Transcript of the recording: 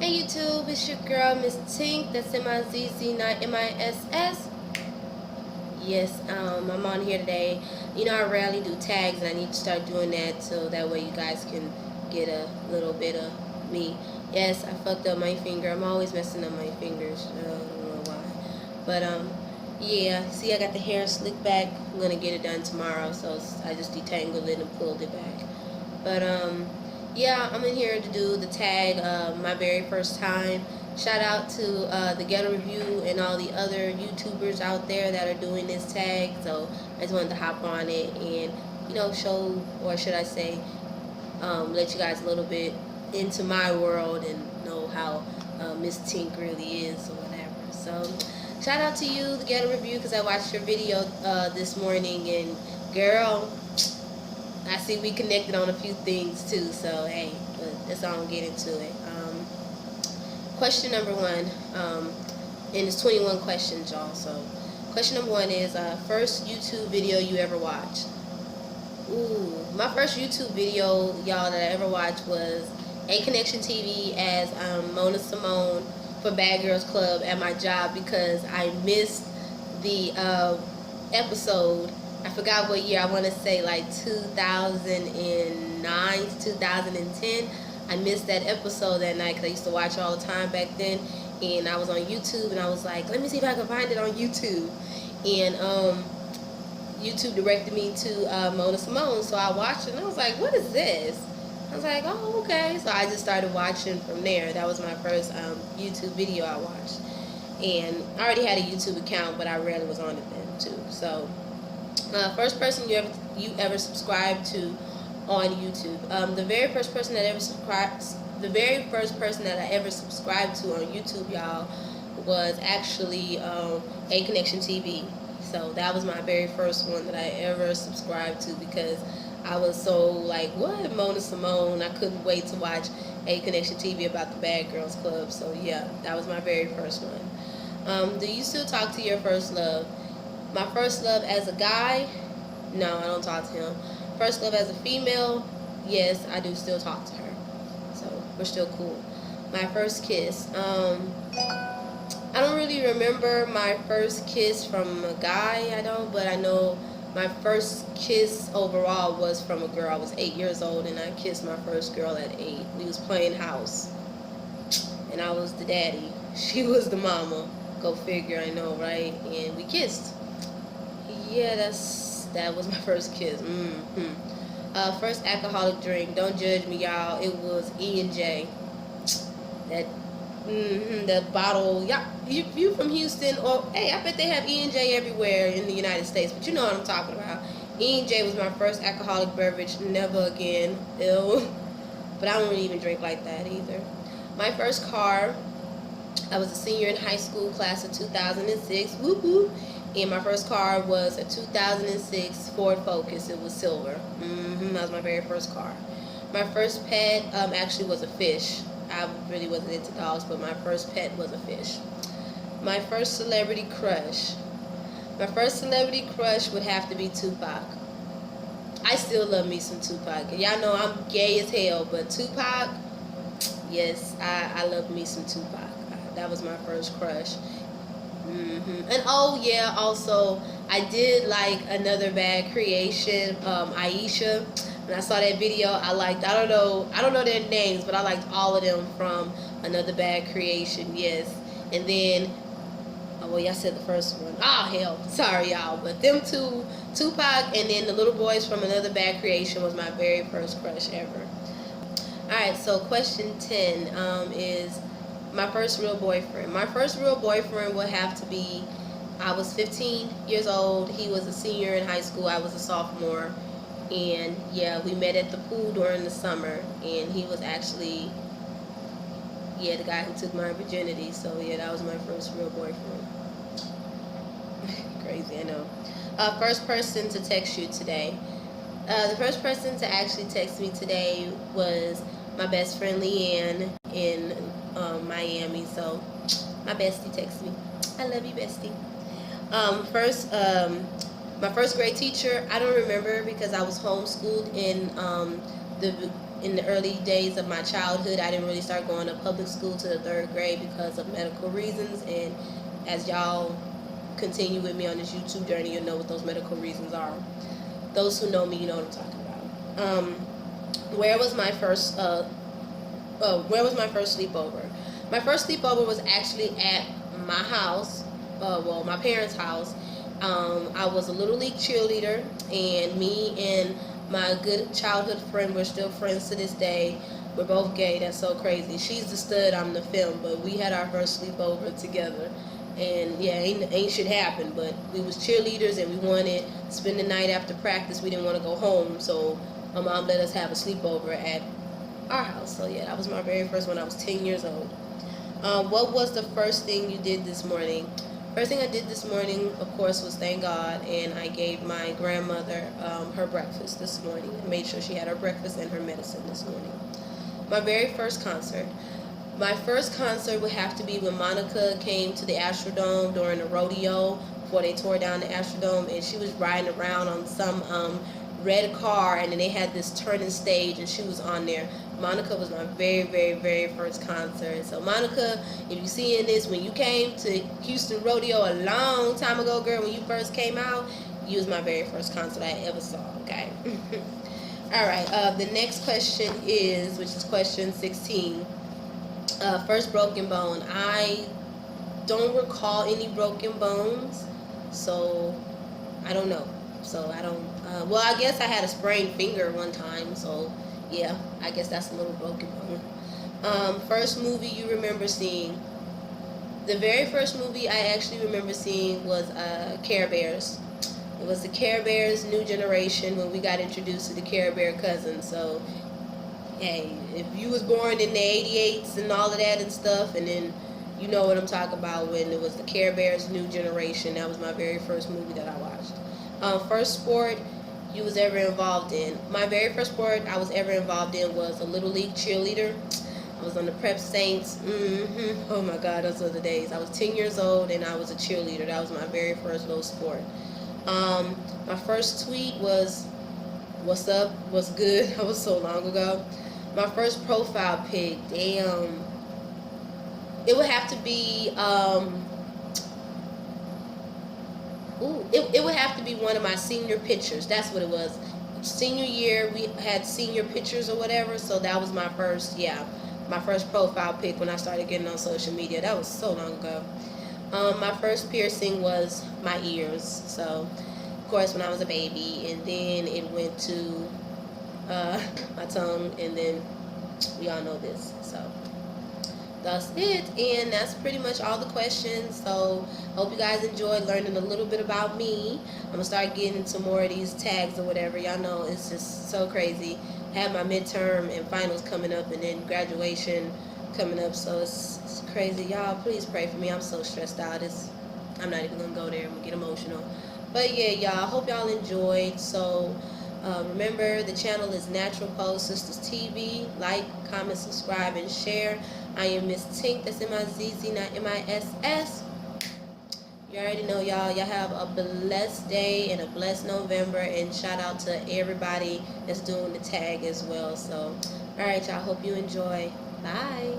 Hey YouTube, it's your girl Miss Tink. That's M-I-Z-Z, not M-I-S-S. Yes, I'm on here today. You know, I rarely do tags, and I need to start doing that so that way you guys can get a little bit of me. Yes, I fucked up my finger. I'm always messing up my fingers. I don't know why. But yeah. See, I got the hair slicked back. I'm gonna get it done tomorrow, so I just detangled it and pulled it back. But yeah, I'm in here to do the tag, my very first time. Shout out to the Ghetto Review and all the other YouTubers out there that are doing this tag. So I just wanted to hop on it and, you know, show, or should I say, let you guys a little bit into my world and know how Miss Tink really is or whatever. So shout out to you, the Ghetto Review, because I watched your video this morning, and girl, I see we connected on a few things too, so hey, but that's all I'm getting to it. Question number one, and it's 21 questions, y'all. So, question number one is first YouTube video you ever watched. Ooh, my first YouTube video, y'all, that I ever watched was A Connection TV as Mona Simone for Bad Girls Club at my job because I missed the episode. I forgot what year. I want to say like 2009 to 2010. I missed that episode that night because I used to watch all the time back then. And I was on YouTube and I was like, let me see if I can find it on YouTube. And YouTube directed me to Mona Simone. So I watched it and I was like, what is this? I was like, oh, okay. So I just started watching from there. That was my first YouTube video I watched. And I already had a YouTube account, but I rarely was on it then too. So first person you ever subscribed to on YouTube. The very first person that I ever subscribed to on YouTube, y'all, was actually A Connection TV. So that was my very first one that I ever subscribed to because I was so like, what, Mona Simone? I couldn't wait to watch A Connection TV about the Bad Girls Club. So yeah, that was my very first one. Do you still talk to your first love? My first love as a guy, no, I don't talk to him. First love as a female, yes, I do still talk to her. So we're still cool. My first kiss, I don't really remember my first kiss from a guy, but I know my first kiss overall was from a girl. I was 8 years old and I kissed my first girl at 8. We was playing house and I was the daddy. She was the mama. Go figure, I know, right? And we kissed. Yeah, that was my first kiss. First alcoholic drink. Don't judge me, y'all. It was E&J. That the bottle. Yeah, you from Houston? Or hey, I bet they have E&J everywhere in the United States. But you know what I'm talking about. E&J was my first alcoholic beverage. Never again. Ew. But I don't even drink like that either. My first car. I was a senior in high school, class of 2006. Whoop whoop. And my first car was a 2006 Ford Focus. It was silver. That was my very first car. My first pet actually was a fish. I really wasn't into dogs, but my first pet was a fish. My first celebrity crush. My first celebrity crush would have to be Tupac. I still love me some Tupac. Y'all know I'm gay as hell, but Tupac, yes, I love me some Tupac. That was my first crush. And oh yeah, also I did like Another Bad Creation, Aisha. When I saw that video, I don't know their names, but I liked all of them from Another Bad Creation. Yes. And then well, y'all said the first one. Oh hell, sorry y'all, but them two, Tupac and then the little boys from Another Bad Creation was my very first crush ever. Alright, so question 10 is my first real boyfriend. My first real boyfriend would have to be, I was 15 years old. He was a senior in high school. I was a sophomore. And yeah, we met at the pool during the summer. And he was actually, yeah, the guy who took my virginity. So yeah, that was my first real boyfriend. Crazy, I know. First person to text you today. The first person to actually text me today was my best friend Leanne in Miami. So my bestie texted me. I love you, bestie. My first grade teacher, I don't remember because I was homeschooled in the in the early days of my childhood. I didn't really start going to public school to the 3rd grade because of medical reasons. And as y'all continue with me on this YouTube journey, you'll know what those medical reasons are. Those who know me, you know what I'm talking about. Where was my first sleepover? My first sleepover was actually at my house, my parents' house. I was a Little League cheerleader, and me and my good childhood friend, we're still friends to this day. We're both gay. That's so crazy. She's the stud, I'm the femme, but we had our first sleepover together. And yeah, ain't shit happened, but we was cheerleaders, and we wanted to spend the night after practice. We didn't want to go home, so my mom let us have a sleepover at our house. So yeah, that was my very first one. I was 10 years old. What was the first thing you did this morning? First thing I did this morning, of course, was thank God, and I gave my grandmother her breakfast this morning. I made sure she had her breakfast and her medicine this morning. My very first concert. My first concert would have to be when Monica came to the Astrodome during the rodeo before they tore down the Astrodome, and she was riding around on some red car, and then they had this turning stage, and she was on there. Monica was my very, very, very first concert. So Monica, if you seeing this, when you came to Houston Rodeo a long time ago, girl, when you first came out, you was my very first concert I ever saw, okay? All right, the next question is, which is question 16. First broken bone. I don't recall any broken bones, so I don't know. So I don't, well, I guess I had a sprained finger one time, so yeah, I guess that's a little broken bone. First movie you remember seeing. The very first movie I actually remember seeing was Care Bears. It was the Care Bears New Generation when we got introduced to the Care Bear cousins. So, hey, if you was born in the 88s and all of that and stuff, and then you know what I'm talking about when it was the Care Bears New Generation. That was my very first movie that I watched. First sport you was ever involved in. My very first sport I was ever involved in was a Little League cheerleader. I was on the Prep Saints. Oh my God, those were the days. I was 10 years old and I was a cheerleader. That was my very first little sport. My first tweet was, "What's up? What's good?" That was so long ago. My first profile pic, damn. It would have to be, it would have to be one of my senior pictures. That's what it was. Senior year, we had senior pictures or whatever, so that was my first, my first profile pic when I started getting on social media. That was so long ago. My first piercing was my ears, so of course when I was a baby, and then it went to my tongue, and then we all know this. So that's it, and that's pretty much all the questions. So hope you guys enjoyed learning a little bit about me. I'm gonna start getting into more of these tags or whatever. Y'all know it's just so crazy. Have my midterm and finals coming up, and then graduation coming up, so it's crazy. Y'all please pray for me. I'm so stressed out. I'm not even gonna go there. I'm gonna get emotional. But yeah, y'all, hope y'all enjoyed. So remember, the channel is Natural Pose Sisters TV. Like, comment, subscribe, and share. I am Miss Tink. That's M-I-Z-Z, not M-I-S-S. You already know, y'all. Y'all have a blessed day and a blessed November. And shout out to everybody that's doing the tag as well. So, all right, y'all. Hope you enjoy. Bye.